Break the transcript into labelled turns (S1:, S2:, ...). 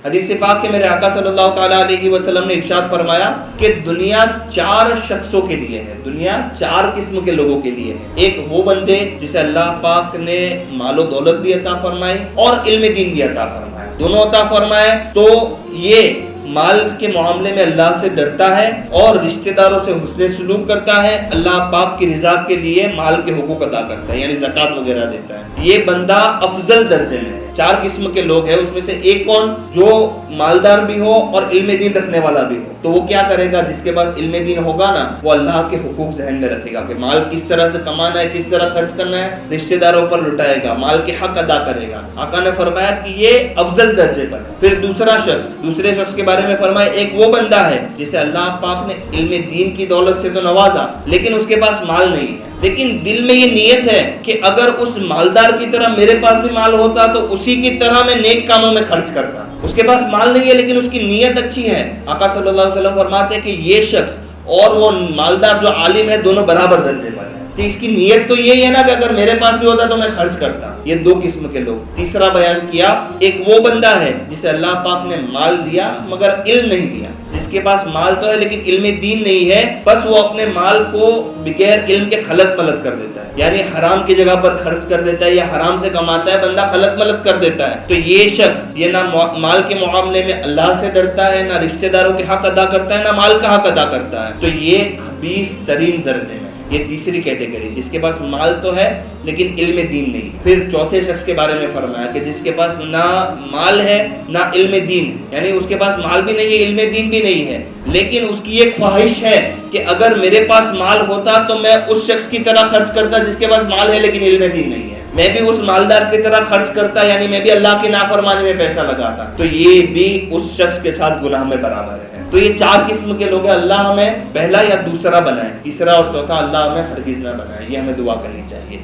S1: حدیث پاک ہے میرے آقا صلی اللہ تعالیٰ علیہ وسلم نے ارشاد فرمایا کہ دنیا 4 شخصوں کے لیے ہے، دنیا 4 قسم کے لوگوں کے لیے ہے۔ ایک وہ بندے جسے اللہ پاک نے مال و دولت بھی عطا فرمائی اور علم دین بھی عطا فرمایا، دونوں عطا فرمائے، تو یہ مال کے معاملے میں اللہ سے ڈرتا ہے اور رشتہ داروں سے حسن سلوک کرتا ہے، اللہ پاک کی رضا کے لیے مال کے حقوق ادا کرتا ہے، یعنی زکوٰۃ وغیرہ دیتا ہے۔ یہ بندہ افضل درجے میں ہے۔ 4 قسم کے لوگ ہیں، اس میں سے ایک کون؟ جو مالدار بھی ہو اور علم دین رکھنے والا بھی ہو۔ تو وہ کیا کرے گا؟ جس کے پاس علم دین ہوگا نا، وہ اللہ کے حقوق ذہن میں رکھے گا کہ مال کس طرح سے کمانا ہے، کس طرح خرچ کرنا ہے، رشتہ داروں پر لٹائے گا، مال کے حق ادا کرے گا۔ آقا نے فرمایا کہ یہ افضل درجے پر ہے۔ پھر دوسرے شخص کے بارے میں فرمایا ایک وہ بندہ ہے جسے اللہ پاک نے علم دین کی دولت سے تو نوازا، لیکن اس کے پاس مال نہیں ہے، لیکن دل میں یہ نیت ہے کہ اگر اس مالدار کی طرح میرے پاس بھی مال ہوتا تو اسی کی طرح میں نیک کاموں میں خرچ کرتا۔ اس کے پاس مال نہیں ہے لیکن اس کی نیت اچھی ہے۔ آقا صلی اللہ علیہ وسلم فرماتے ہیں کہ یہ شخص اور وہ مالدار جو عالم ہے دونوں برابر درجے پر ہیں، کہ اس کی نیت تو یہی ہے نا کہ اگر میرے پاس بھی ہوتا تو میں خرچ کرتا۔ یہ 2 قسم کے لوگ۔ تیسرا بیان کیا، ایک وہ بندہ ہے جسے اللہ پاک نے مال دیا مگر علم نہیں دیا، جس کے پاس مال تو ہے لیکن علم دین نہیں ہے، بس وہ اپنے مال کو بغیر علم کے خلط ملط کر دیتا ہے، یعنی حرام کی جگہ پر خرچ کر دیتا ہے یا حرام سے کماتا ہے، بندہ خلط ملط کر دیتا ہے۔ تو یہ شخص یہ نہ مال کے معاملے میں اللہ سے ڈرتا ہے، نہ رشتہ داروں کے حق ادا کرتا ہے، نہ مال کا حق ادا کرتا ہے، تو یہ خبیث ترین درجے میں۔ یہ تیسری کیٹیگری، جس کے پاس مال تو ہے لیکن علم دین نہیں ہے۔ پھر چوتھے شخص کے بارے میں فرمایا کہ جس کے پاس نہ مال ہے نہ علم دین ہے، یعنی اس کے پاس مال بھی نہیں ہے، علم دین بھی نہیں ہے، لیکن اس کی ایک خواہش ہے کہ اگر میرے پاس مال ہوتا تو میں اس شخص کی طرح خرچ کرتا جس کے پاس مال ہے لیکن علم دین نہیں ہے، میں بھی اس مالدار کی طرح خرچ کرتا، یعنی میں بھی اللہ کی نافرمانی میں پیسہ لگاتا، تو یہ بھی اس شخص کے ساتھ گناہ میں برابر ہے۔ تو یہ 4 قسم کے لوگ ہیں۔ اللہ ہمیں پہلا یا دوسرا بنائے، تیسرا اور چوتھا اللہ ہمیں ہرگز نہ بنائے، یہ ہمیں دعا کرنی چاہیے۔